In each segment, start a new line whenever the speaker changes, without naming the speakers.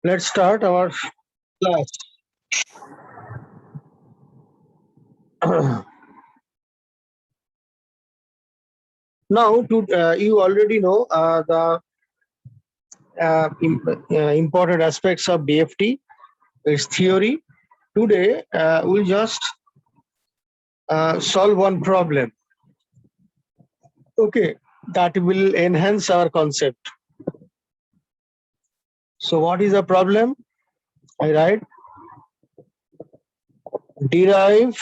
Let's start our class. Now, you already know the important aspects of DFT, its theory. Today, we'll just solve one problem. Okay, that will enhance our concept. So, what is the problem? I write derive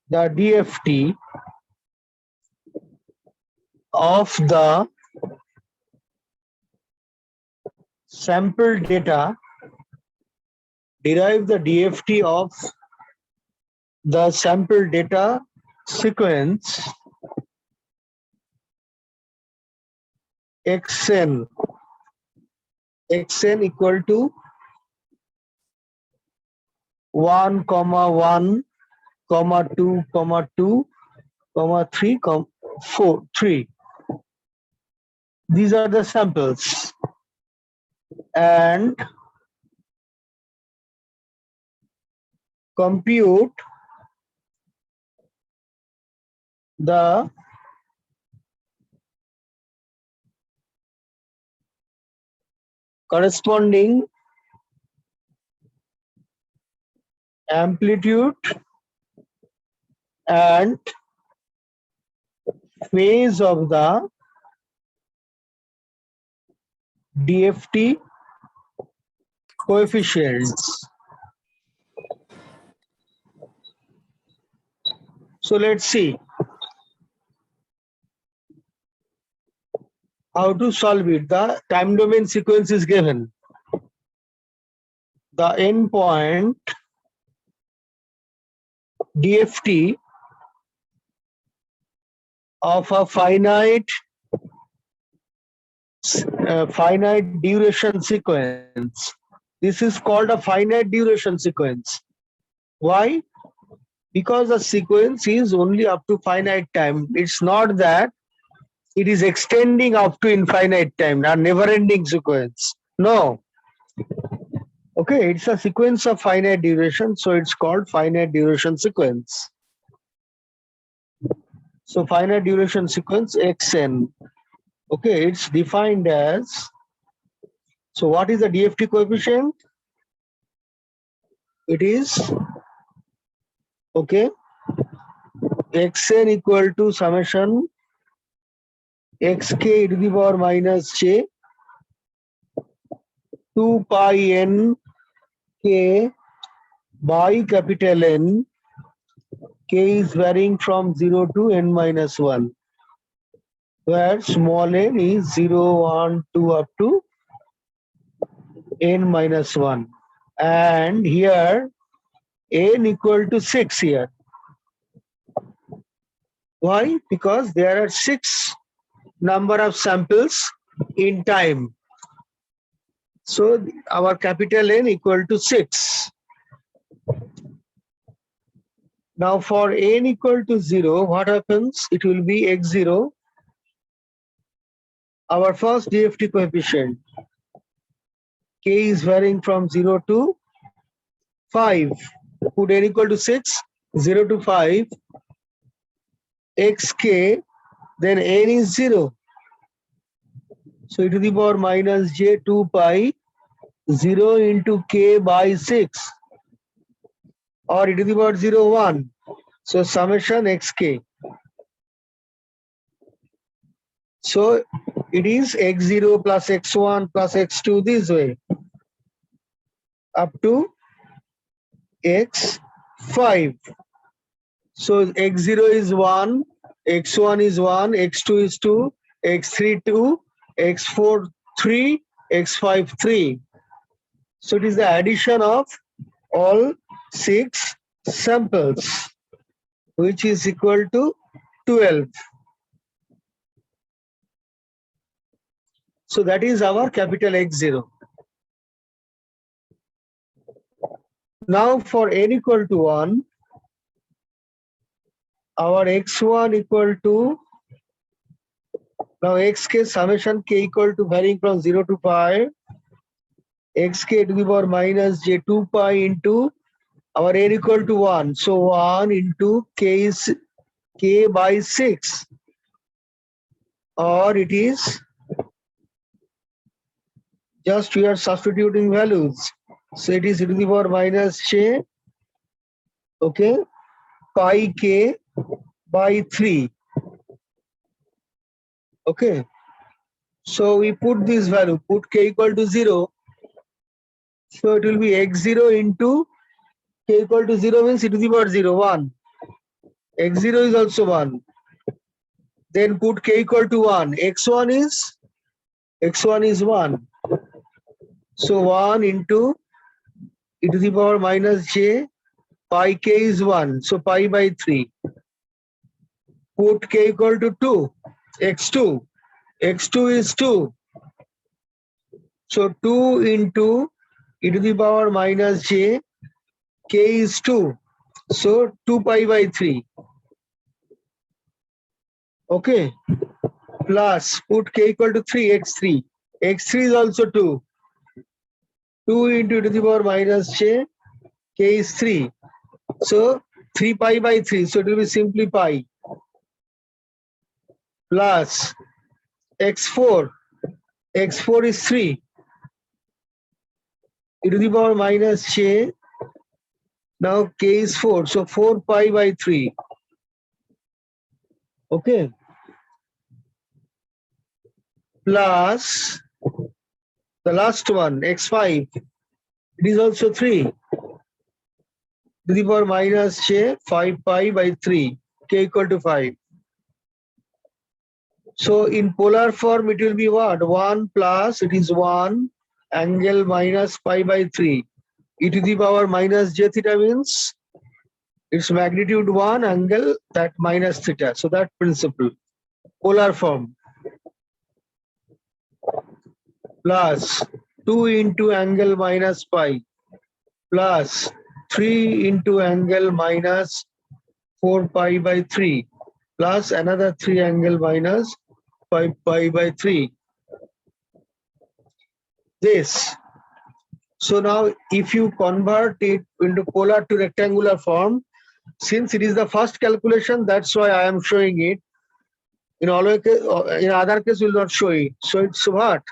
the DFT of the sample data, derive the DFT of the sample data sequence xn equal to 1, 1, 2, 2, 3, 4, 3. These are the samples, and compute the corresponding amplitude and phase of the DFT coefficients. So let's see how to solve it. The time domain sequence is given. The endpoint DFT of a finite duration sequence. This is called a finite duration sequence. Why? Because the sequence is only up to finite time. It's not that it is extending up to infinite time, a never-ending sequence. No. Okay, it's a sequence of finite duration, so it's called finite duration sequence. So finite duration sequence xn. Okay, it's defined as, so what is the DFT coefficient? It is, okay, xn equal to summation xk e to the power minus j 2 pi n k by capital N. K is varying from 0 to n minus 1, where small n is 0, 1, 2 up to n minus 1. And here n equal to 6 here. Why? Because there are 6 number of samples in time. So our capital N equal to 6. Now for n equal to 0, what happens? It will be x0, our first DFT coefficient. K is varying from 0 to 5. Put n equal to 6, 0 to 5, xk, then n is 0. So e to the power minus j 2 pi 0 into k by 6, or e to the power 0, 1. So summation xk. So it is x0 plus x1 plus x2 this way up to x5. So x0 is 1, x1 is 1, x2 is 2, x3 2, x4 3, x5 3. So it is the addition of all 6 samples, which is equal to 12. So that is our capital X0. Now for n equal to 1, our x1 equal to, now xk summation k equal to varying from 0 to 5, xk to the power minus j 2 pi into our n equal to 1. So 1 into k is k by 6, or it is just we are substituting values. So it is e to the power minus j, okay, pi k by 3. Okay. So we put this value, put k equal to 0. So it will be x0 into k equal to 0 means e to the power 0, 1. x0 is also 1. Then put k equal to 1. x1 is 1. So 1 into e to the power minus j, pi k is 1. So pi by 3. Put k equal to 2. x2. x2 is 2. So 2 into e to the power minus j, k is 2. So 2 pi by 3. Okay. Plus put k equal to 3, x3. x3 is also 2. 2 into e to the power minus j, k is 3. So 3 pi by 3. So it will be simply pi. Plus x4. x4 is 3. E to the power minus j. Now k is 4. So 4 pi by 3. Okay. Plus the last one, x5. It is also 3. To the power minus j, 5 pi by 3. K equal to 5. So in polar form, it will be what? 1 plus, it is 1 angle minus pi by 3. E to the power minus j theta means its magnitude 1 angle that minus theta. So that principle. Polar form. Plus 2 into angle minus pi. Plus 3 into angle minus 4 pi by 3. Plus another 3 angle minus 5 pi by 3. This. So now if you convert it into polar to rectangular form, since it is the first calculation, that's why I am showing it. In other case, will not show it. So it's what?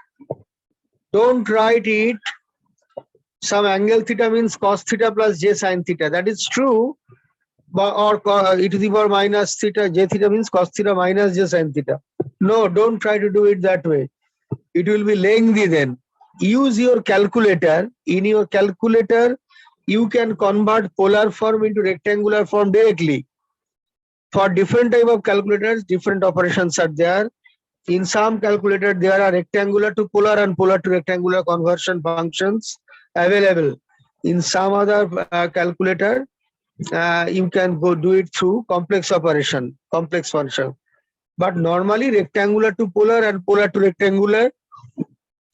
Don't write it. Some angle theta means cos theta plus j sin theta. That is true. Or e to the power minus theta, j theta means cos theta minus j sin theta. No, don't try to do it that way. It will be lengthy then. Use your calculator. In your calculator, you can convert polar form into rectangular form directly. For different type of calculators, different operations are there. In some calculator, there are rectangular to polar and polar to rectangular conversion functions available. In some other calculator, you can go do it through complex operation, complex function. But normally rectangular to polar and polar to rectangular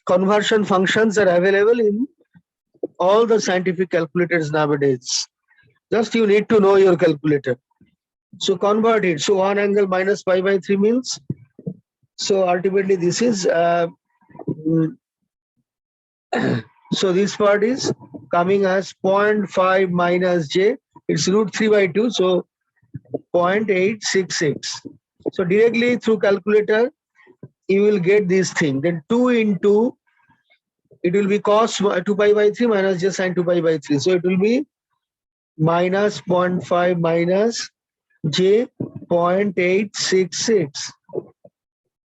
conversion functions are available in all the scientific calculators nowadays. Just you need to know your calculator. So convert it. So 1 angle minus pi by 3 means, so ultimately this is, so this part is coming as 0.5 minus j. It's root 3 by 2. So 0.866. So directly through calculator, you will get this thing. Then 2 into, it will be cos 2 pi by 3 minus j sin 2 pi by 3. So it will be minus 0.5 minus j 0.866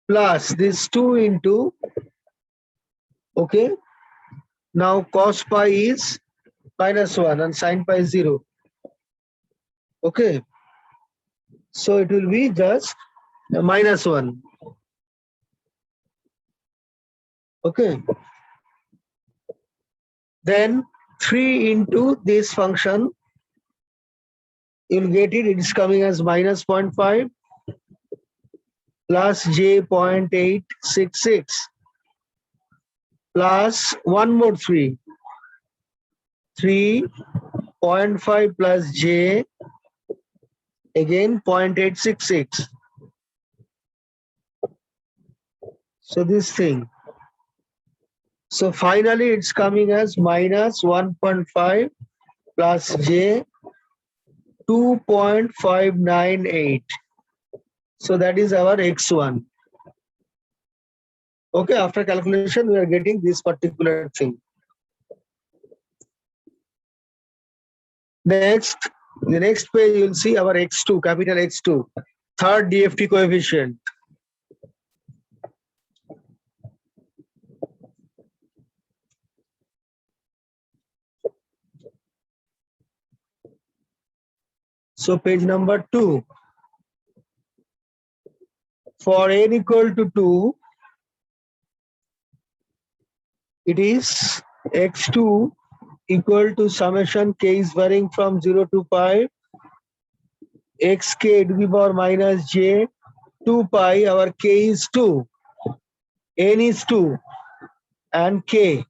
plus this 2 into, okay, now cos pi is minus 1 and sin pi is 0. Okay, so it will be just minus 1. Okay, then 3 into this function, you'll get it, it's coming as minus 0.5 plus j 0.866 plus one more 3. 3.5 plus j, again 0.866. So this thing. So finally it's coming as minus 1.5 plus j 2.598. So that is our x1. Okay, after calculation, we are getting this particular thing. Next, the next page, you will see our x2, capital X2, third DFT coefficient. So page number 2. For n equal to 2, it is x2 equal to summation k is varying from 0 to pi xk to the power minus j 2 pi, our k is 2, n is 2, and k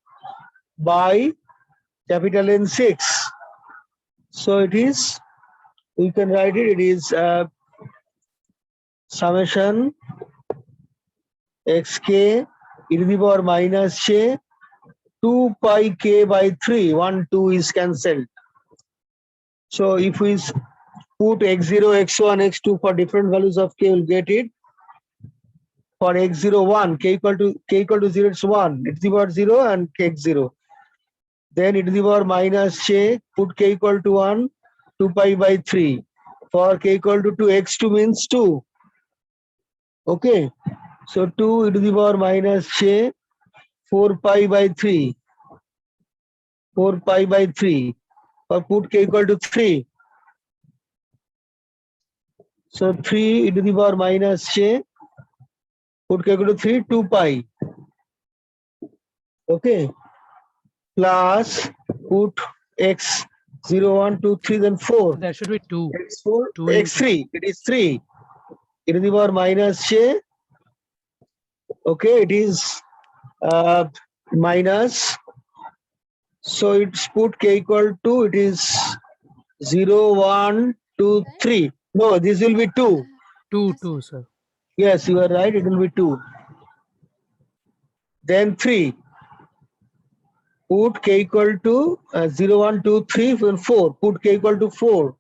by capital N 6. So it is, we can write it, it is summation xk e to the power minus j 2 pi k by 3, 1, 2 is cancelled. So if we put x0, x1, x2 for different values of k, we'll get it. For x0, 1, k equal to 0, it's 1, e to the power 0 and k x0. Then e to the power minus j, put k equal to 1, 2 pi by 3. For k equal to 2, x2 means 2. Okay, so 2 e to the power minus j 4 pi by 3. 4 pi by 3. Or put k equal to 3. So 3 e to the power minus j, put k equal to 3, 2 pi. Okay, plus put x 0, 1, 2, 3, then 4.
There should be 2.
X4,
2
x3, it is 3. E to the power minus j. Okay, it is minus. So it's put k equal to, it is 0, 1, 2, 3. No, this will be 2.
2, sir.
Yes, you are right, it will be 2. Then 3. Put k equal to 0, 1, 2, 3, 4. Put k equal to 4.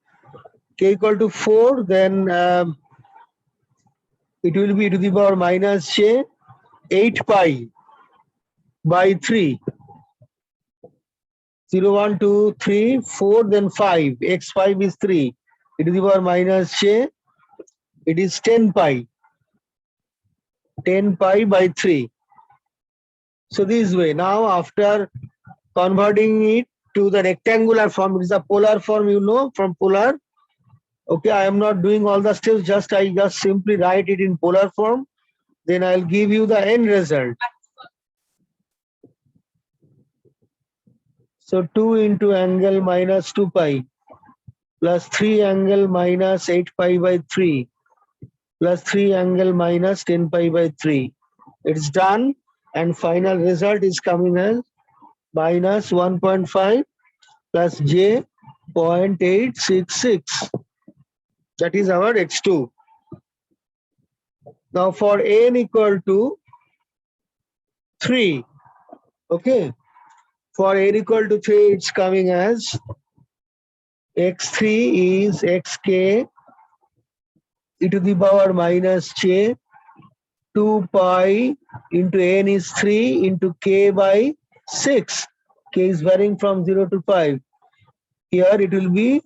K equal to 4, then it will be to the power minus j 8 pi by 3. 0, 1, 2, 3, 4, then 5. X5 is 3. E to the power minus j, it is 10 pi. 10 pi by 3. So this way, now after converting it to the rectangular form, it is a polar form, you know, from polar. Okay, I am not doing all the steps, I just simply write it in polar form. Then I'll give you the end result. So 2 into angle minus 2 pi plus 3 angle minus 8 pi by 3 plus 3 angle minus 10 pi by 3. It's done, and final result is coming as minus 1.5 plus j 0.866. That is our x2. Now for n equal to 3, okay, for n equal to 3, it's coming as x3 is xk e to the power minus j 2 pi into n is 3 into k by 6. K is varying from 0 to 5. Here it will be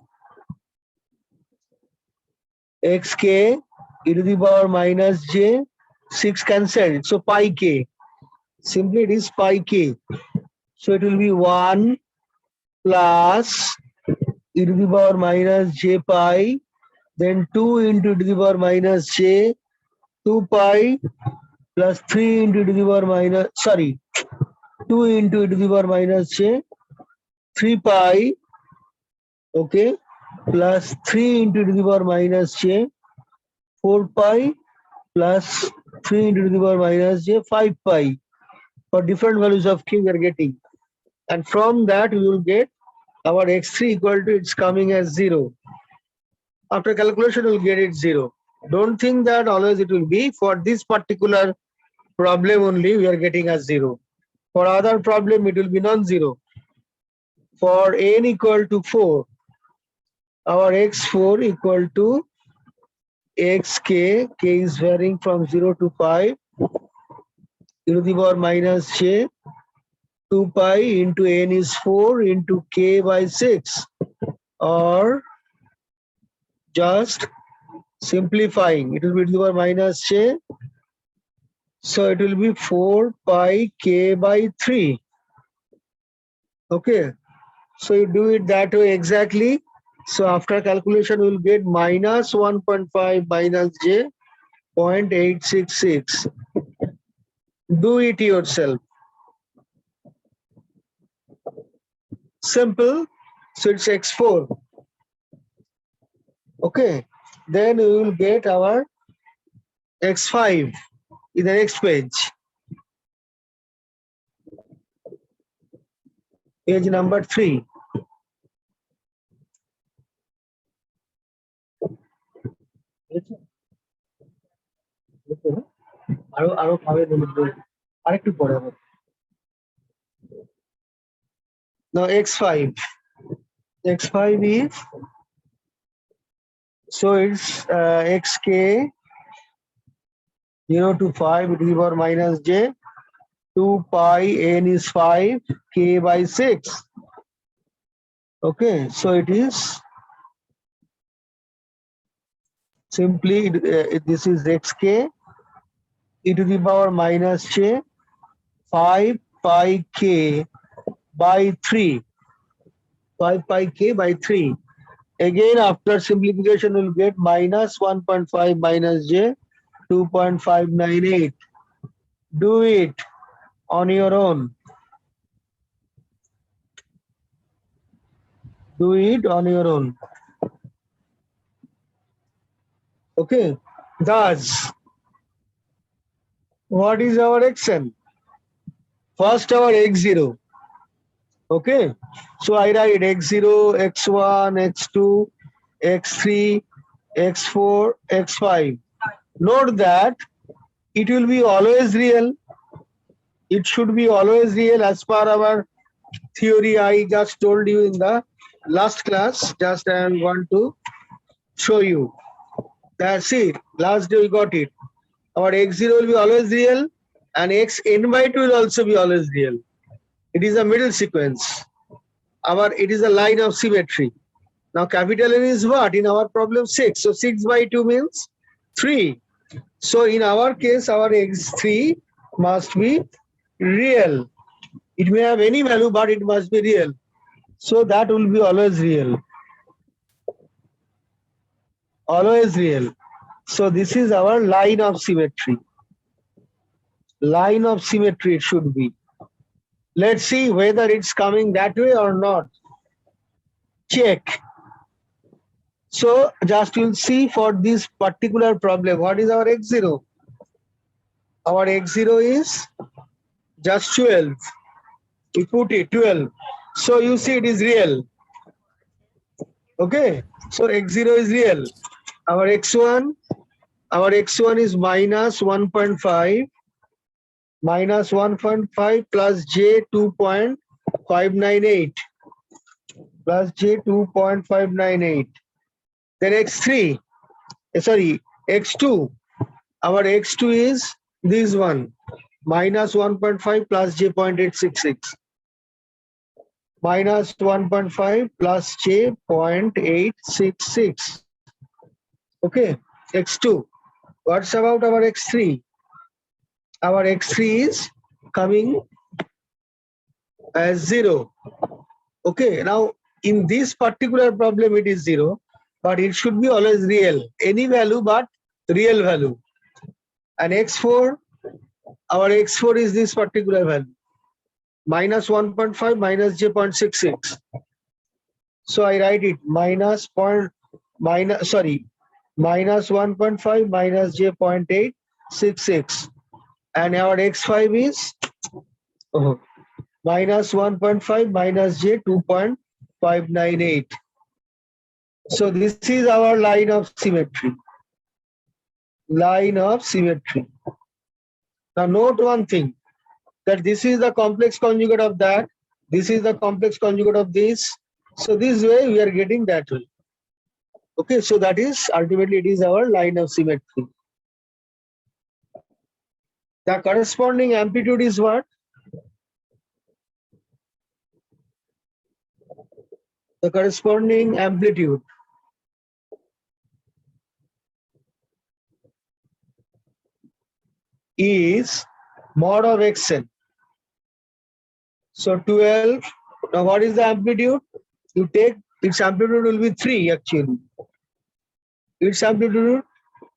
xk e to the power minus j 6 cancelled. So pi k. Simply it is pi k. So it will be 1 plus e to the power minus j pi, then 2 into e to the power minus j 2 pi plus 3 into e to the power minus, 2 into e to the power minus j 3 pi, okay, plus 3 into e to the power minus j 4 pi plus 3 into the power minus j 5 pi. For different values of k we are getting, and from that we will get our x3 equal to, it's coming as 0. After calculation we will get it 0. Don't think that always it will be. For this particular problem only we are getting as 0. For other problem, it will be non-zero. For n equal to 4, our x4 equal to xk, k is varying from 0 to 5, e to the power minus j, 2 pi into n is 4 into k by 6, or just simplifying, it will be to the power minus j, so it will be 4 pi k by 3. Okay, so you do it that way exactly. So after calculation, we will get minus 1.5 minus j 0.866. Do it yourself. Simple. So it's x4. Okay. Then we will get our x5 in the next page. Page number 3. Now x5. x5 is, so it's xk 0 to 5 to the power minus j, 2 pi n is 5 k by 6. Okay, so it is simply this is xk e to the power minus j 5 pi k by 3. 5 pi k by 3. Again, after simplification, we'll get minus 1.5 minus j 2.598. Do it on your own. Do it on your own. Okay. Thus, what is our xn? First, our x0. Okay. So I write x0, x1, x2, x3, x4, x5. Note that it will be always real. It should be always real as per our theory I just told you in the last class. Just I want to show you. That's it. Last day we got it. Our x0 will be always real and xn by 2 will also be always real. It is a middle sequence. It is a line of symmetry. Now capital N is what? In our problem 6. So 6 by 2 means 3. So in our case, our x3 must be real. It may have any value, but it must be real. So that will be always real. Always real. So this is our line of symmetry. Line of symmetry it should be. Let's see whether it's coming that way or not. Check. So just you'll see for this particular problem, what is our x0? Our x0 is just 12. We put it 12. So you see it is real. Okay. So x0 is real. Our x1 is minus 1.5. Minus 1.5 plus j 2.598. Plus j 2.598. Then x3. Sorry, x2. Our x2 is this one. Minus 1.5 plus j 0.866. Minus 1.5 plus j 0.866. Okay, x2. What's about our x3? Our x3 is coming as 0. Okay, now in this particular problem it is 0, but it should be always real. Any value but real value. And x4, our x4 is this particular value. Minus 1.5 minus j 0.66. So I write it minus 1.5 minus j 0.866. And our x5 is minus 1.5 minus j 2.598. So this is our line of symmetry. Line of symmetry. Now note one thing. that this is the complex conjugate of that, this is the complex conjugate of this. So this way we are getting that way. Okay, so that is ultimately it is our line of symmetry. The corresponding amplitude is what? The corresponding amplitude is mod of xn. So 12. Now what is the amplitude? You take its amplitude will be 3 actually. Its amplitude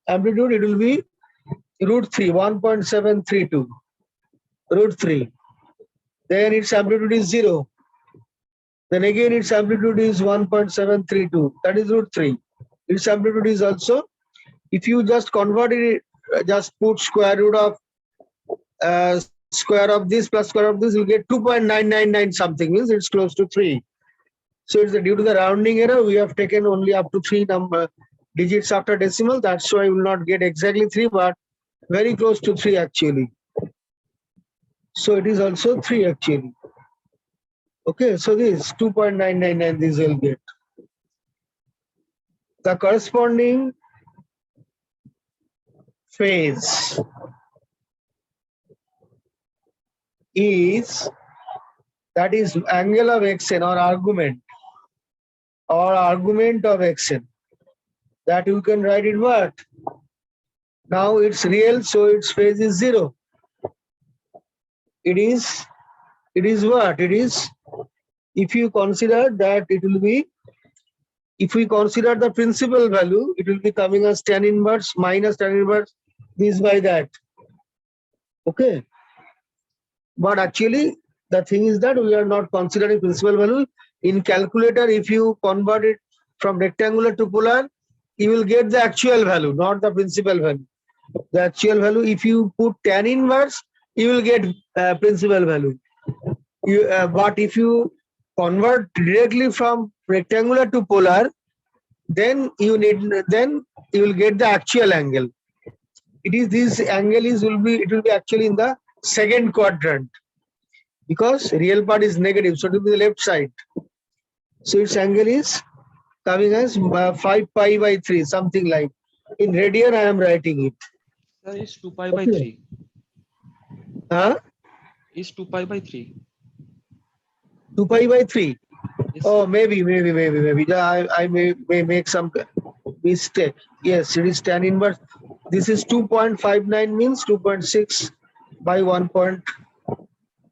it will be root 3, 1.732. Root 3. Then its amplitude is 0. Then again its amplitude is 1.732. That is root 3. Its amplitude is also, if you just convert it, just put square root of square of this plus square of this, you get 2.999 something, means it's close to 3. So it's due to the rounding error, we have taken only up to 3 digits after decimal. That's why we will not get exactly 3, but very close to 3 actually. So it is also 3 actually. Okay, so this 2.999 this will get. The corresponding phase is, that is angle of xn or argument of xn. That you can write it what? Now it's real, so its phase is 0. It is what? It is, if you consider that it will be, if we consider the principal value, it will be coming as tan inverse minus tan inverse this by that. Okay. But actually, the thing is that we are not considering principal value. In calculator, if you convert it from rectangular to polar, you will get the actual value, not the principal value. The actual value, if you put tan inverse, you will get principal value. But if you convert directly from rectangular to polar, then you will get the actual angle. It is this angle will be actually in the second quadrant, because real part is negative, so it will be the left side. So its angle is coming as 5 pi by 3, something like. In radian, I am writing it.
Sir, it's 2 pi by 3.
Huh?
It's 2 pi by 3.
2 pi by 3.
Yes,
Oh,
sir.
maybe. I may make some mistake. Yes, it is tan inverse. This is 2.59 means 2.6 by 1 point.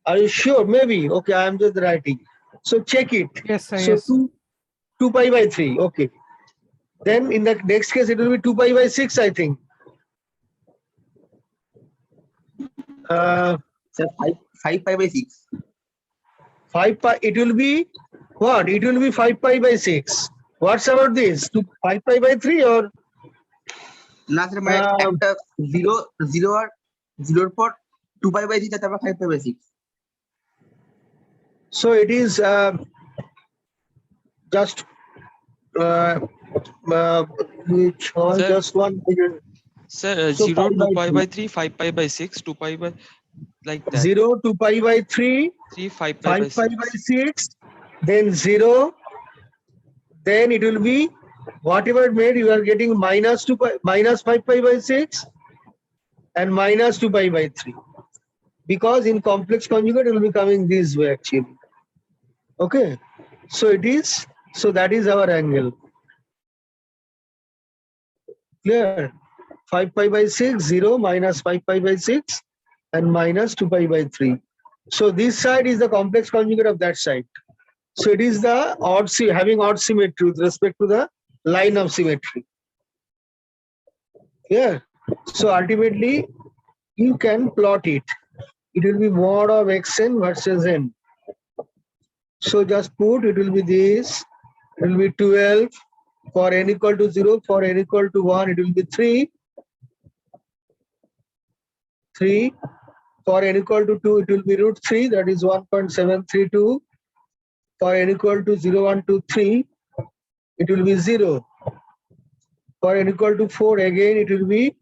Are you sure? Maybe. Okay, I am just writing. So check it.
Yes, sir.
So
Yes.
2 pi by 3. Okay. Then in the next case, it will be 2 pi by 6, I think.
Sir, 5 pi by 6.
5 pi, it will be what? It will be 5 pi by 6. What's about this? 5 pi by 3 or?
না sir মানে একটা 0 আর 0 পর 2 pi by 3 তারপর 5 pi by 6.
So it is just which one?
Sir,
Just one.
Sir,
So
0, 2
pi
pi
by
by 3, 5 pi by 6, 2 pi by, like that.
0 to pi by 3,
3, 5 pi by
5 pi
6.
by 6, then 0, then it will be whatever made, you are getting minus 5 pi by 6 and minus 2 pi by 3. Because in complex conjugate, it will be coming this way actually. Okay. So it is, so that is our angle. Clear? 5 pi by 6, 0 minus 5 pi by 6 and minus 2 pi by 3. So this side is the complex conjugate of that side. So it is the having odd symmetry with respect to the line of symmetry. Yeah. So ultimately, you can plot it. It will be mod of xn versus n. So just put, it will be this. It will be 12 for n equal to 0. For n equal to 1, it will be 3. 3. For n equal to 2, it will be root 3. That is 1.732. For n equal to 0, 1, 2, 3, it will be 0. For n equal to 4, again it will be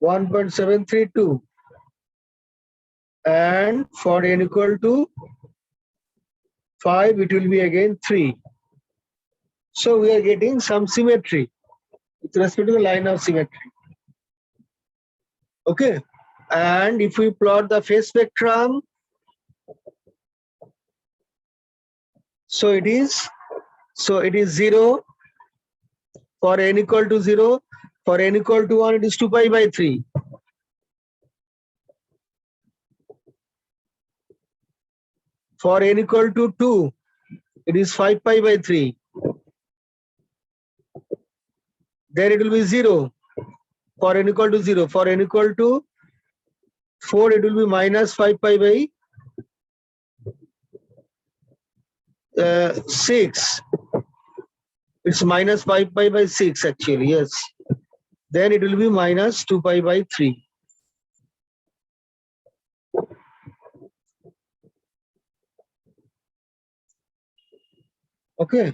1.732. and for n equal to 5, it will be again 3. So we are getting some symmetry with respect to the line of symmetry. Okay. And if we plot the phase spectrum, so it is 0 for n equal to 0. For n equal to 1, it is 2 pi by 3. For n equal to 2, it is 5 pi by 3. Then it will be 0 for n equal to 0. For n equal to 4, it will be minus 5 pi by 6. It's minus 5 pi by 6 actually, yes. Then it will be minus 2 pi by 3. Okay.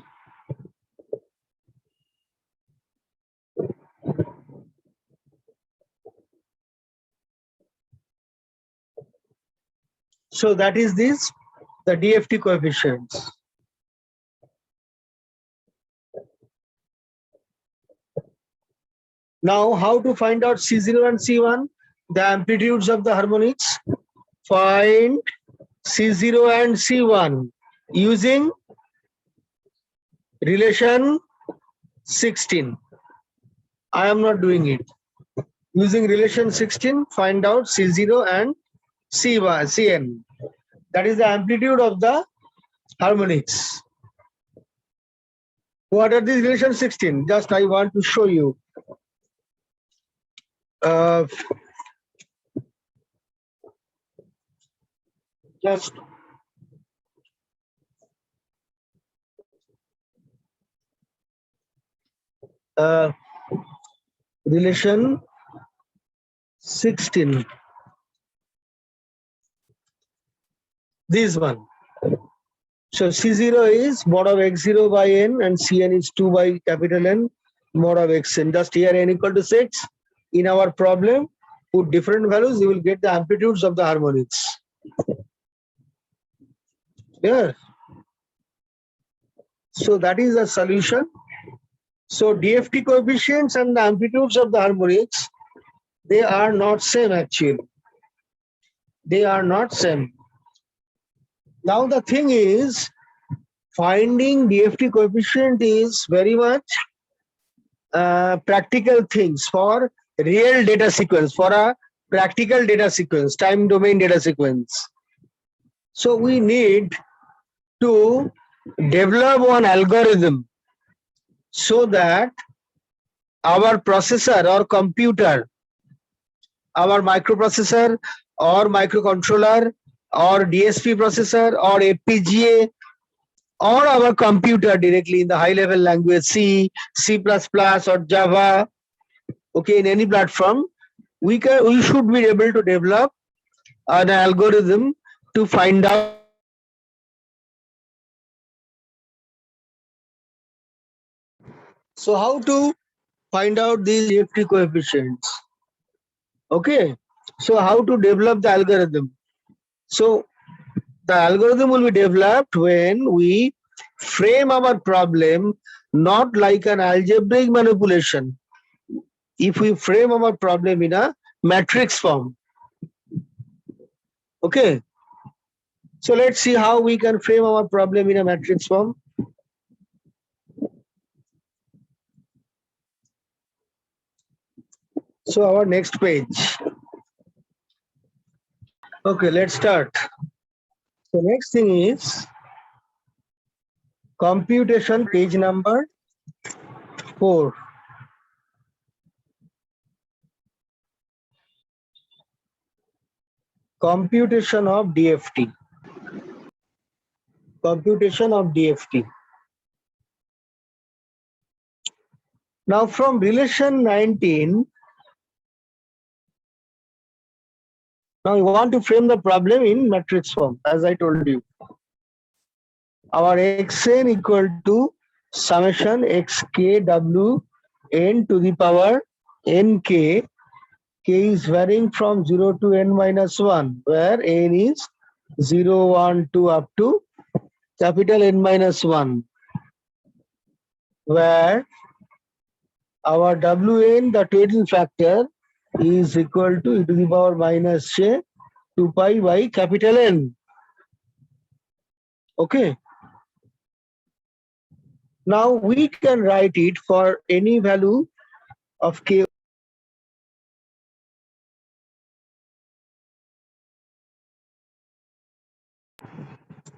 So that is the DFT coefficients. Now, how to find out C0 and C1? The amplitudes of the harmonics. Find C0 and C1 using relation 16. I am not doing it. Using relation 16, find out C0 and C1, Cn. That is the amplitude of the harmonics. What are these relation 16? Just I want to show you. Just relation 16. This one. So C0 is mod of x0 by n and Cn is 2 by capital N mod of xn. Just here n equal to 6. In our problem, put different values, you will get the amplitudes of the harmonics. Yeah. So that is the solution. So DFT coefficients and the amplitudes of the harmonics, they are not same actually. They are not same. Now the thing is, finding DFT coefficient is very much practical things for real data sequence, for a practical data sequence, time domain data sequence. So we need to develop one algorithm so that our processor or computer, our microprocessor or microcontroller or DSP processor or FPGA or our computer directly in the high level language C, C++ or Java, okay, in any platform, we should be able to develop an algorithm to find out. So how to find out these DFT coefficients? Okay, so how to develop the algorithm? So the algorithm will be developed when we frame our problem not like an algebraic manipulation. If we frame our problem in a matrix form. Okay. So let's see how we can frame our problem in a matrix form. So our next page. Okay, let's start. So next thing is computation, page number 4. Computation of DFT. Computation of DFT. Now from relation 19, now we want to frame the problem in matrix form, as I told you. Our xn equal to summation xk w n to the power nk K is varying from 0 to n minus 1, where n is 0, 1, 2 up to capital N minus 1, where our Wn, the total factor, is equal to e to the power minus j 2 pi by capital N. Okay. Now we can write it for any value of k.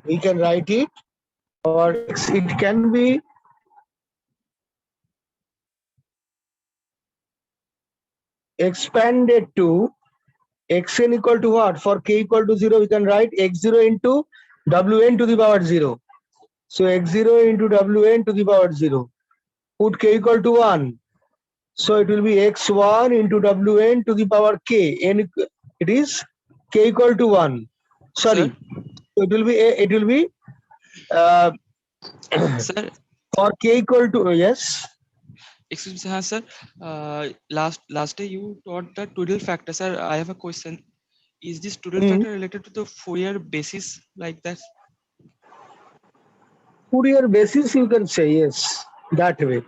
We can write it, or it can be expanded to xn equal to what? For k equal to 0, we can write x0 into wn to the power 0. So x0 into wn to the power 0. Put k equal to 1. So it will be x1 into wn to the power k. And it is k equal to 1. Sorry.
Sir?
So it will be
Sir,
for k equal to, yes.
excuse me, sir. Last day you taught the total factor, sir. I have a question. Is this total factor related to the Fourier basis like that?
Fourier basis, you can say, yes, that way.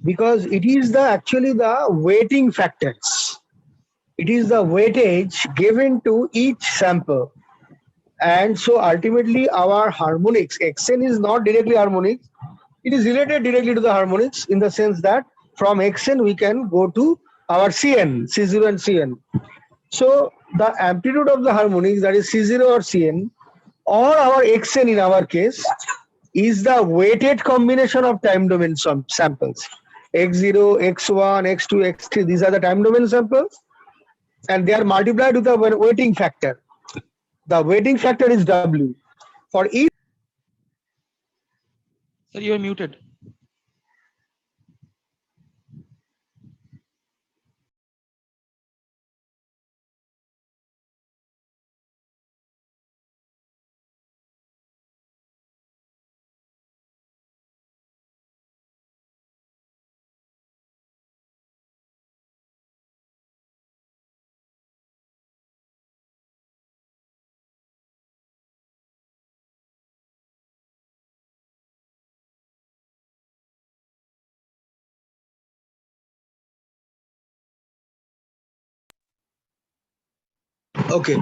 Because it is actually the weighting factors. It is the weightage given to each sample. And so ultimately our harmonics, Xn is not directly harmonics. It is related directly to the harmonics in the sense that from Xn we can go to our Cn, C0 and Cn. So the amplitude of the harmonics, that is C0 or Cn, or our Xn in our case, is the weighted combination of time domain samples. X0, X1, X2, X3, these are the time domain samples, and they are multiplied with the weighting factor. The weighting factor is W. For each.
Sir, you are muted.
Okay.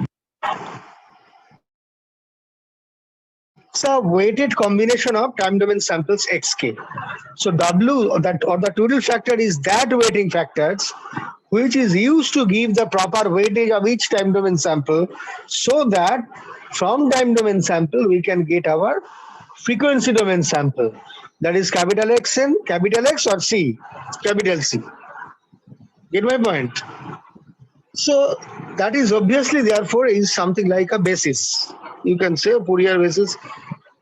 It's a weighted combination of time domain samples xk. So W, or the total factor, is that weighting factors which is used to give the proper weightage of each time domain sample, so that from time domain sample we can get our frequency domain sample, that is capital Xn, capital X, or C, capital C. Get my point? So that is obviously, therefore, is something like a basis. You can say a Fourier basis.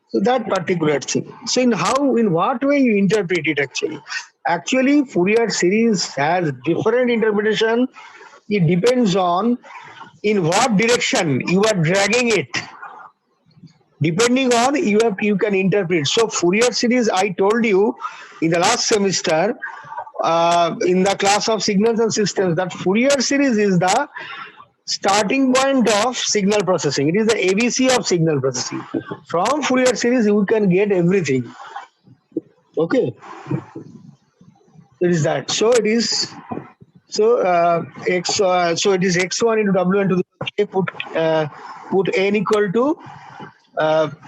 So that particular thing. So in what way you interpret it actually? Actually, Fourier series has different interpretation. It depends on in what direction you are dragging it. Depending on you can interpret. So Fourier series, I told you in the last semester, in the class of signals and systems, that Fourier series is the starting point of signal processing. It is the ABC of signal processing. From Fourier series, you can get everything. Okay, it is that. So it is. So so it is x1 into wn to the k. Put n equal to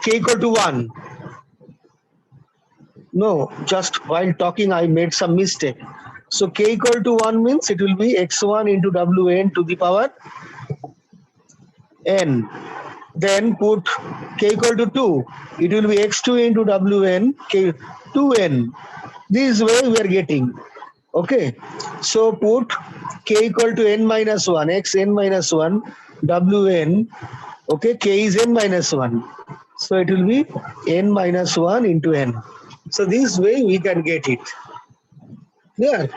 k equal to 1. No, just while talking, I made some mistake. So k equal to 1 means it will be x1 into wn to the power n. Then put k equal to 2. It will be x2 into wn, k 2n. This way we are getting. Okay. So put k equal to n minus 1, x n minus 1, wn. Okay, k is n minus 1. So it will be n minus 1 into n. So this way we can get it. Yeah.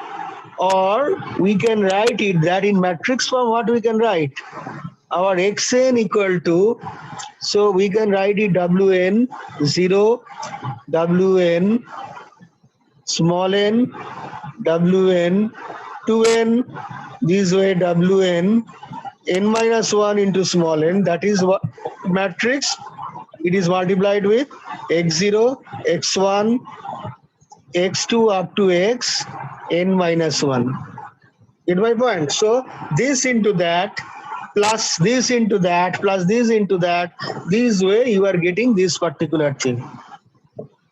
Or we can write it that in matrix form. What we can write? Our xn equal to, so we can write it wn 0, wn small n, wn 2n, this way wn, n minus 1 into small n, that is what matrix. It is multiplied with x0, x1, x2 up to x, n minus 1. Get my point? So this into that, plus this into that, plus this into that, this way you are getting this particular thing.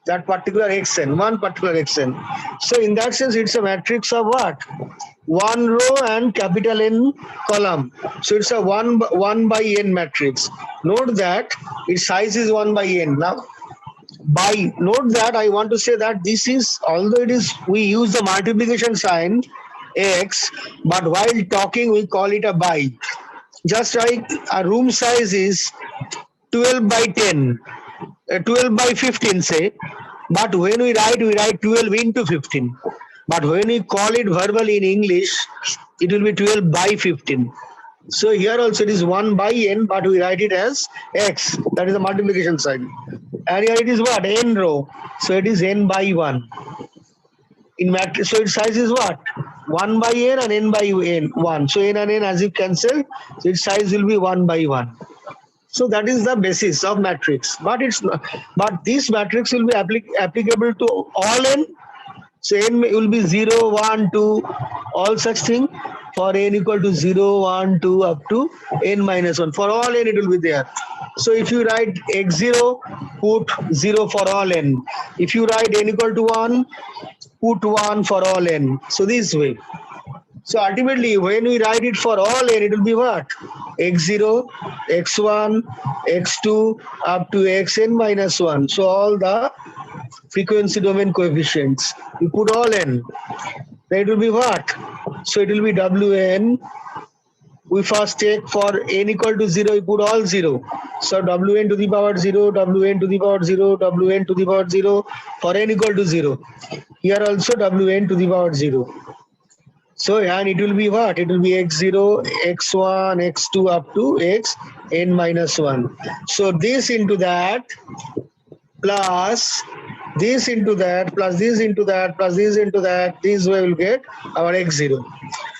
That particular xn, one particular xn. So in that sense, it's a matrix of what? One row and capital N column. So it's a 1 by n matrix. Note that its size is 1 by n. Now, by note that I want to say that this is, although it is, we use the multiplication sign x, but while talking we call it a by. Just like a room size is 12 by 10, 12 by 15 say, but when we write 12 into 15. But when we call it verbally in English, it will be 12 by 15. So here also it is 1 by n, but we write it as x. That is the multiplication sign. And here it is what? N row. So it is n by 1. In matrix, so its size is what? 1 by n and n by n 1. So n and n as you cancel, so its size will be 1 by 1. So that is the basis of matrix. But it's not, but this matrix will be applicable to all n. So n will be 0, 1, 2, all such thing. For n equal to 0, 1, 2 up to n minus 1. For all n it will be there. So if you write x0, put 0 for all n. If you write n equal to 1, put 1 for all n. So this way. So ultimately, when we write it for all n, it will be what? x0, x1, x2 up to xn minus 1. So all the frequency domain coefficients. We put all n. Then it will be what? So it will be wn. We first take for n equal to 0, we put all 0. So wn to the power 0, wn to the power 0, wn to the power 0 for n equal to 0. Here also wn to the power 0. So and it will be what? It will be x0, x1, x2 up to x n minus 1. So this into that plus this into that plus this into that plus this into that, this way we'll get our x0.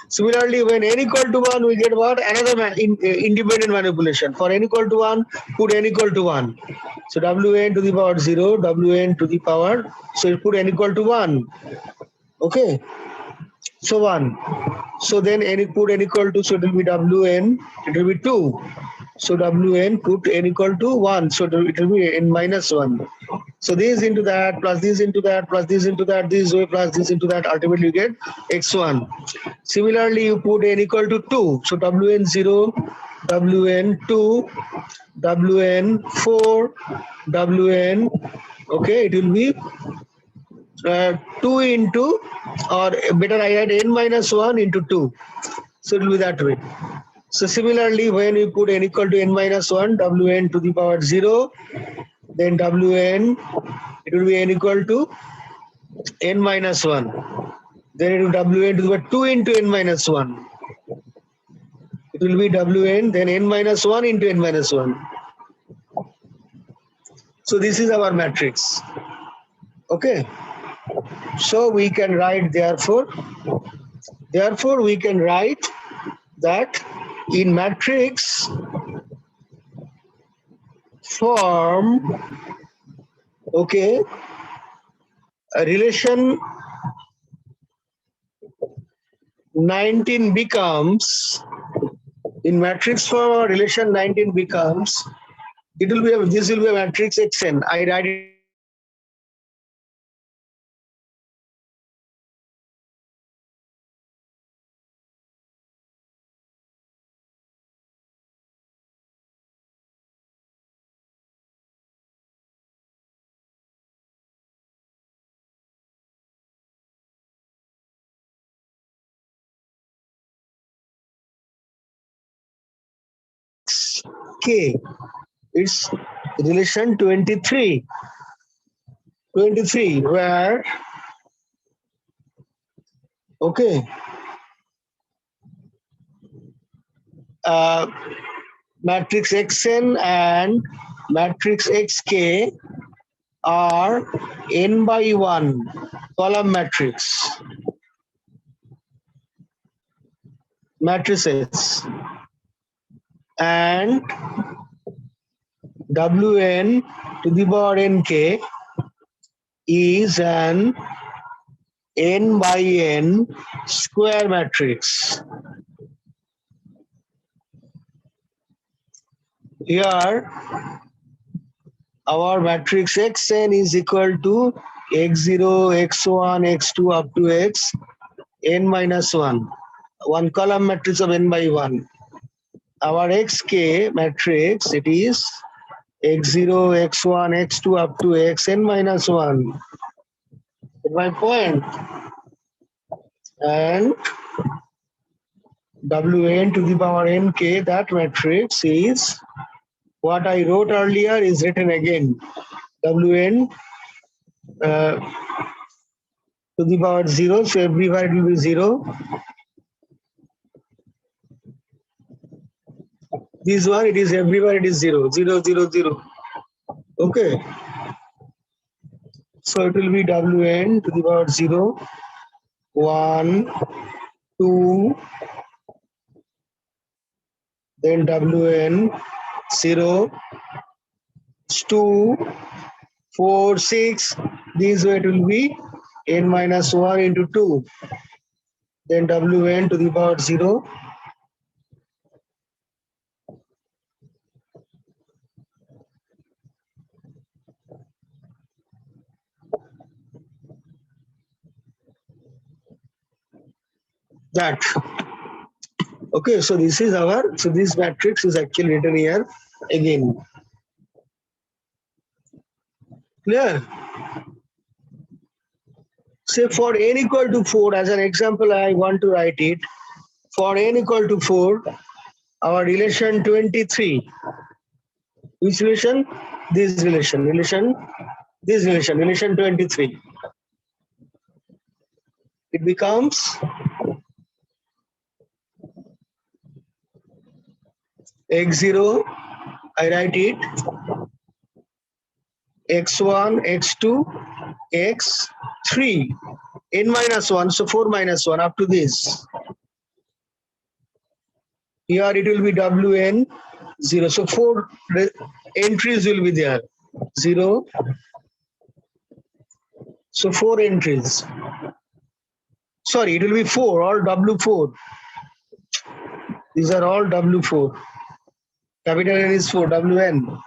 Similarly, when n equal to 1, we get what? Another independent manipulation. For n equal to 1, put n equal to 1. So wn to the power 0, wn to the power, so you put n equal to 1. Okay. So 1. So then n put n equal to, so it will be wn, it will be 2. So wn put n equal to 1. So it will be n minus 1. So this into that, plus this into that, plus this into that, this way, plus this into that, ultimately you get x1. Similarly, you put n equal to 2. So wn0, wn2, wn4, wn, okay, it will be 2 into, or better I add n minus 1 into 2. So it will be that way. So similarly, when we put n equal to n minus 1, wn to the power 0, then wn, it will be n equal to n minus 1. Then it will wn to the power 2 into n minus 1. It will be wn, then n minus 1 into n minus 1. So this is our matrix. Okay. So we can write, therefore we can write that in matrix form, okay, a relation 19 becomes, in matrix form, relation 19 becomes, it will be, this will be a matrix xn. I write it k. It's relation 23, where, okay, matrix xn and matrix xk are n by 1 column matrix. matrices and Wn to the power nk is an n by n square matrix. Here our matrix Xn is equal to x0, x1, x2 up to x n minus 1. One column matrix of n by 1. Our xk matrix, it is x0, x1, x2 up to xn minus 1. Get my point? And Wn to the power nk, that matrix is what I wrote earlier is written again. Wn to the power 0, so everywhere it will be 0. This one, it is everywhere it is 0, 0, 0, 0. Okay. So it will be Wn to the power 0, 1, 2, then Wn 0, 2, 4, 6. This way it will be n minus 1 into 2. Then Wn to the power 0. That. Okay, so this is our, so this matrix is actually written here again. Clear? Say for n equal to 4, as an example, I want to write it. For n equal to 4, our relation 23. Which relation? This relation. Relation 23. It becomes x0, I write it, x1, x2, x3, n minus 1, so 4 minus 1 up to this. Here it will be Wn 0, so 4 entries will be there. 0, so 4 entries. Sorry, it will be 4, all W4. These are all W4. Capital N is 4, Wn.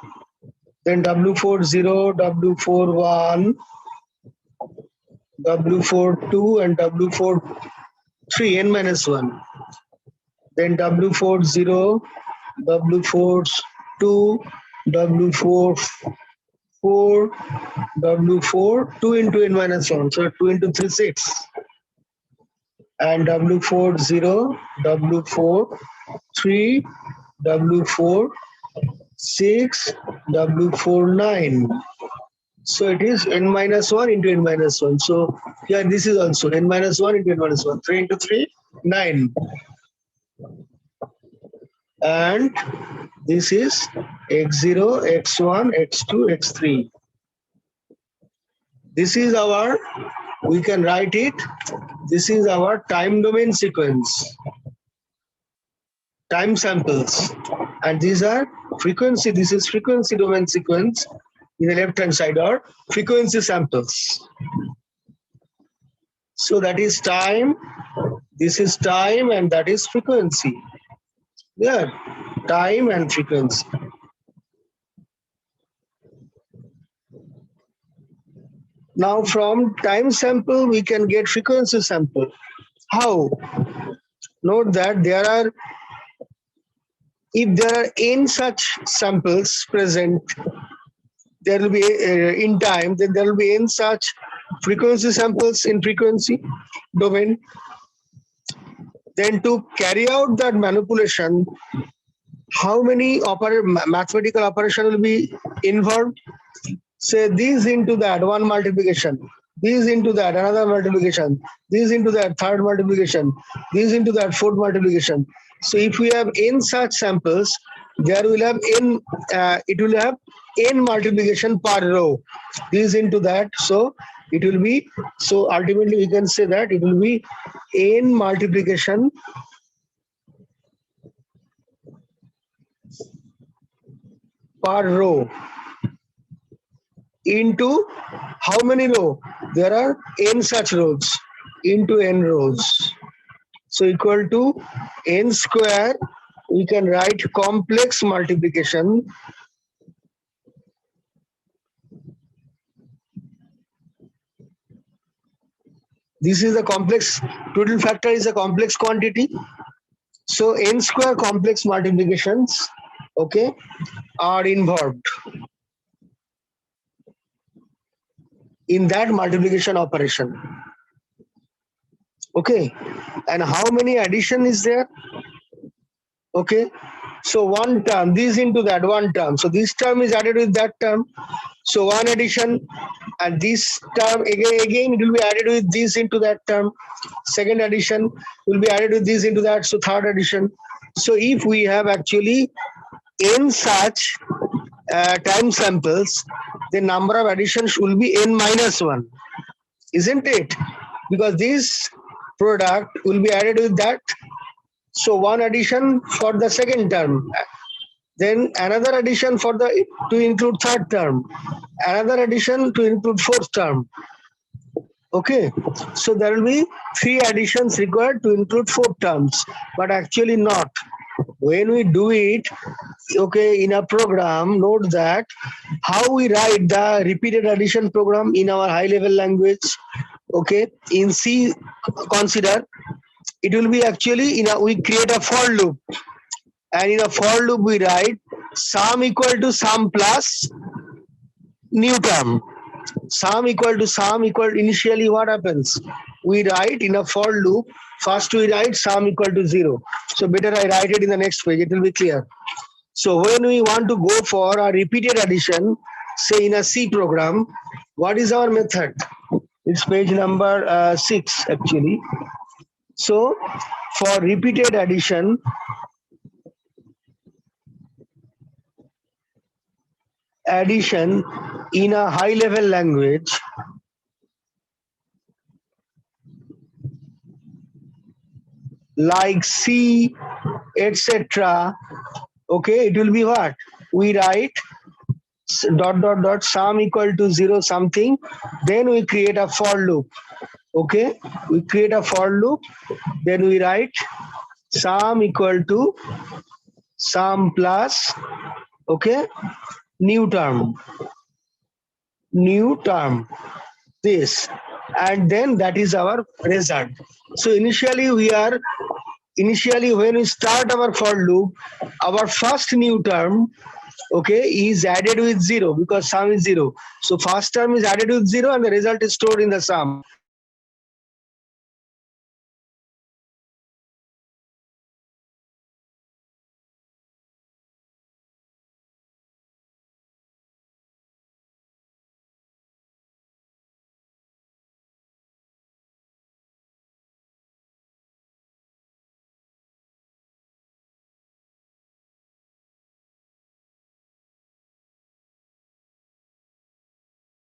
Then W4 0, W4 1, W4 2, and W4 3, n minus 1. Then W4 0, W4 2, W4 4, W4 2 into n minus 1, so 2 into 3, 6. And W4 0, W4 3, W4 6, W4 9. So it is n minus 1 into n minus 1. So here this is also n minus 1 into n minus 1. 3 into 3, 9. And this is x0, x1, x2, x3. This is our, we can write it, this is our time domain sequence. Time samples. And these are frequency, this is frequency domain sequence in the left hand side, or frequency samples. So that is time, this is time, and that is frequency. Yeah, time and frequency. Now from time sample we can get frequency sample. How? Note that there are, if there are n such samples present, there will be in time, then there will be n such frequency samples in frequency domain. Then to carry out that manipulation, how many mathematical operation will be involved? Say this into that, one multiplication, this into that, another multiplication, this into that, third multiplication, this into that, fourth multiplication. So if we have n such samples, there will have n, it will have n multiplication per row, this into that. So it will be, so ultimately we can say that it will be n multiplication per row into how many row? There are n such rows into n rows. So equal to n square, we can write complex multiplication this is a complex, total factor is a complex quantity. So n square complex multiplications, okay, are involved in that multiplication operation. Okay, and how many addition is there? Okay, so one term, this into that one term. So this term is added with that term. So one addition, and this term again it will be added with this into that term. Second addition will be added with this into that. So third addition. So if we have actually n such time samples, the number of additions will be n minus 1, isn't it? Because this product will be added with that. So one addition for the second term, then another addition for the to include third term, another addition to include fourth term. Okay, so there will be 3 additions required to include 4 terms, but actually not. When we do it, okay, in a program, note that how we write the repeated addition program in our high level language, okay, in C, consider it will be actually we create a for loop, and in a for loop we write sum equal to sum plus new term. Sum equal to sum equal, initially what happens? We write in a for loop, first we write sum equal to 0. So better I write it in the next page, it will be clear. So when we want to go for a repeated addition, say in a C program, what is our method? It's page number 6 actually. So for repeated addition, in a high level language, like C, etc. Okay, it will be what? We write dot dot dot sum equal to 0 something, then we create a for loop. Okay, we create a for loop, then we write sum equal to sum plus, okay, new term, this, and then that is our result. So initially when we start our for loop, our first new term, okay, is added with 0 because sum is 0. So first term is added with 0 and the result is stored in the sum.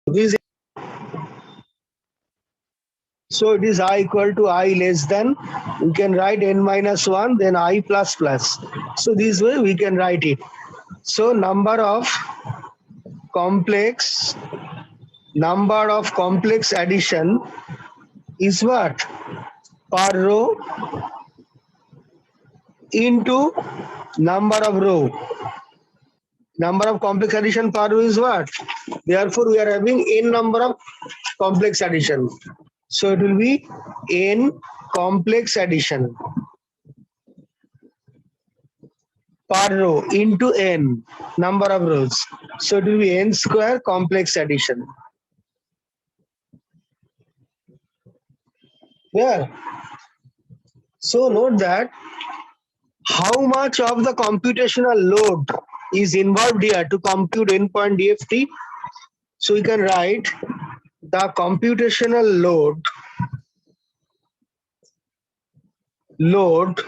This, so it is I equal to I less than, we can write n minus 1, then I plus plus. So this way we can write it. So number of complex addition is what? Per row into number of row. Number of complex addition per row is what? Therefore, we are having n number of complex addition. So it will be n complex addition per row into n number of rows. So it will be n square complex addition. Yeah. So note that how much of the computational load is involved here to compute endpoint DFT. So we can write the computational load,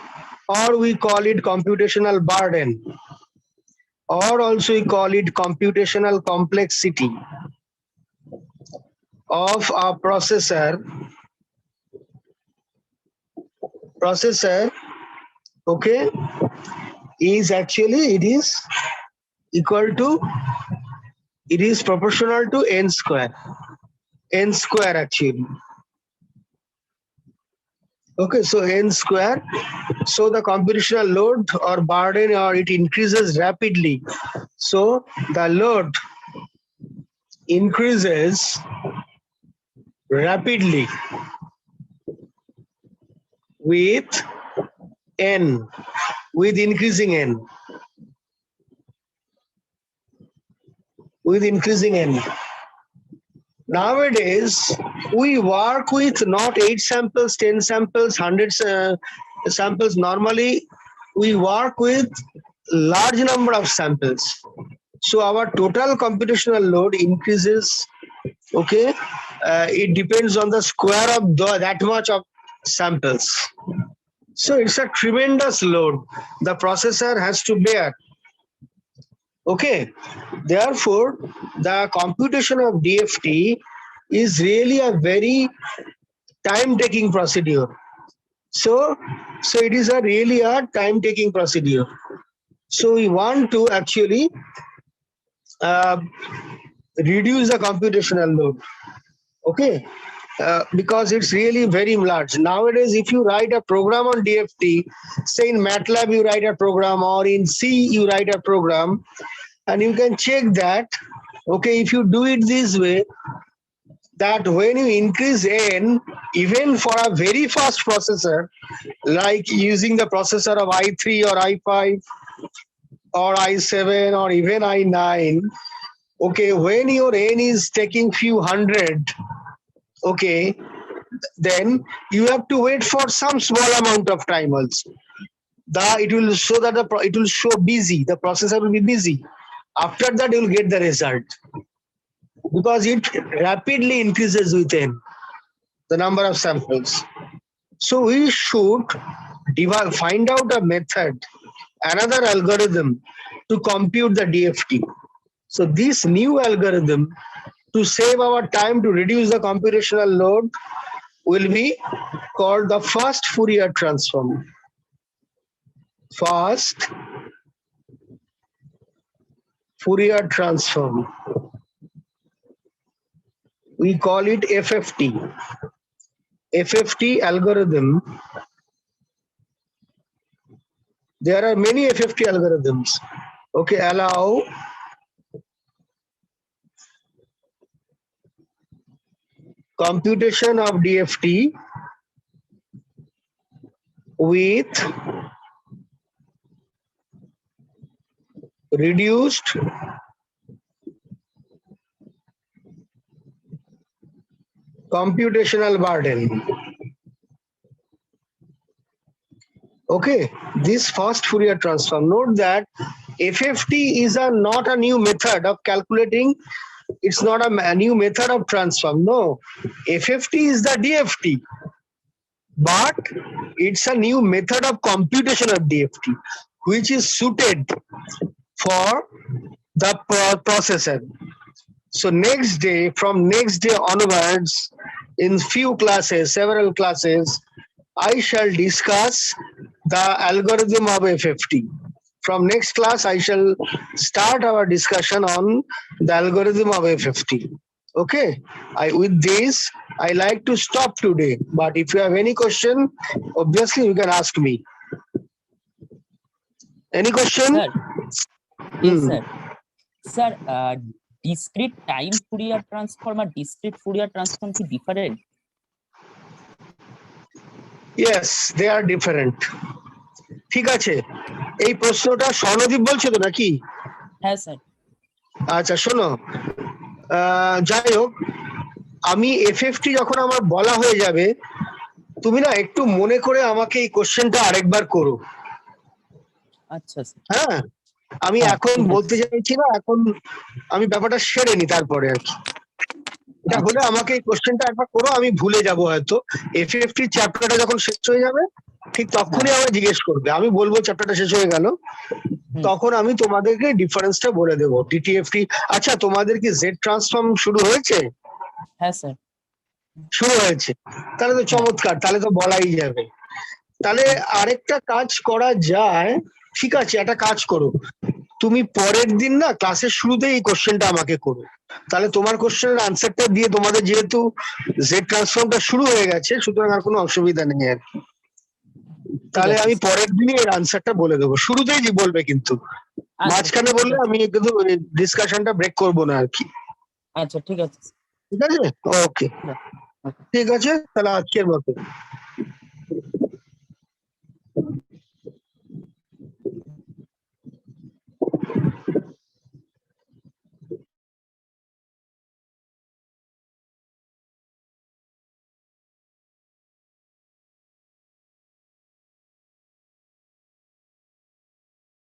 or we call it computational burden, or also we call it computational complexity of a processor, okay, is actually, it is equal to, it is proportional to n square. N square actually. Okay, so n square. So the computational load or burden or it increases rapidly. So the load increases rapidly with n, with increasing n. With increasing n. Nowadays, we work with not 8 samples, 10 samples, 100 samples. Normally, we work with large number of samples. So our total computational load increases. Okay, it depends on the square of that much of samples. So it's a tremendous load the processor has to bear. Okay, therefore the computation of DFT is really a very time-taking procedure. So it is a really a time-taking procedure. So we want to actually reduce the computational load. Okay, because it's really very large. Nowadays, if you write a program on DFT, say in MATLAB you write a program or in C you write a program, and you can check that, okay, if you do it this way, that when you increase n, even for a very fast processor, like using the processor of i3 or i5 or i7 or even i9, okay, when your n is taking few hundred, okay, then you have to wait for some small amount of time also. It will show that it will show busy, the processor will be busy. After that, you will get the result because it rapidly increases with n, the number of samples. So we should find out a method, another algorithm to compute the DFT. So this new algorithm to save our time to reduce the computational load will be called the first Fourier transform. First Fourier transform. We call it FFT. FFT algorithm. There are many FFT algorithms. Okay, allow computation of DFT with reduced computational burden. Okay, this first Fourier transform. Note that FFT is not a new method of calculating. It's not a new method of transform. No, FFT is the DFT, but it's a new method of computation of DFT, which is suited for the processor. So from next day onwards, in few classes, several classes, I shall discuss the algorithm of FFT. From next class, I shall start our discussion on the algorithm of FFT. Okay, with this, I like to stop today. But if you have any question, obviously you can ask me. Any question?
Sir. Yes, sir. Sir, discrete time Fourier transform or discrete Fourier transform কি different?
Yes, they are different. ঠিক আছে, এই প্রশ্নটা স্বর্ণদীপ বলছো তো নাকি?
হ্যাঁ sir.
আচ্ছা শোনো, যাই হোক, আমি এফএফটি যখন আমার বলা হয়ে যাবে, তুমি না একটু মনে করে আমাকে এই কোশ্চেনটা আরেকবার করো।
আচ্ছা
হ্যাঁ, আমি এখন বলতে চাইছি না, এখন আমি ব্যাপারটা সেরে নি তারপরে আর কি। এটা হলে আমাকে এই কোশ্চেনটা একবার করো, আমি ভুলে যাব হয়তো। এফএফটি চ্যাপ্টারটা যখন শেষ হয়ে যাবে ঠিক তখনই আমাকে জিজ্ঞেস করবে, আমি বলবো চ্যাপ্টারটা শেষ হয়ে গেল, তখন আমি তোমাদেরকে ডিফারেন্সটা বলে দেবো। ডিটিএফটি, আচ্ছা তোমাদের কি জেড ট্রান্সফর্ম শুরু হয়েছে?
হ্যাঁ স্যার
শুরু হয়েছে, তাহলে তো চমৎকার, তাহলে তো বলাই যাবে। তাহলে আরেকটা কাজ করা যায়, ঠিক আছে, একটা কাজ করো, তুমি পরের দিন না ক্লাসের শুরুতেই এই কোশ্চেনটা আমাকে করো, তাহলে তোমার কোশ্চেনের আনসারটা দিয়ে তোমাদের যেহেতু জেড ট্রান্সফর্মটা শুরু হয়ে গেছে, সুতরাং আর কোনো অসুবিধা নেই আর কি। তাহলে
আছে,
আমি
স্যার।
পরের দিনই এর আনসারটা বলে দেবো, শুরুতেই বলবে কিন্তু,
আচ্ছা,
মাঝখানে বললে আমি কিন্তু ডিসকাশনটা ব্রেক করবো না আর কি।
আচ্ছা, ঠিক আছে।
ঠিক আছে, ওকে, ঠিক আছে, তাহলে আজকের মতো।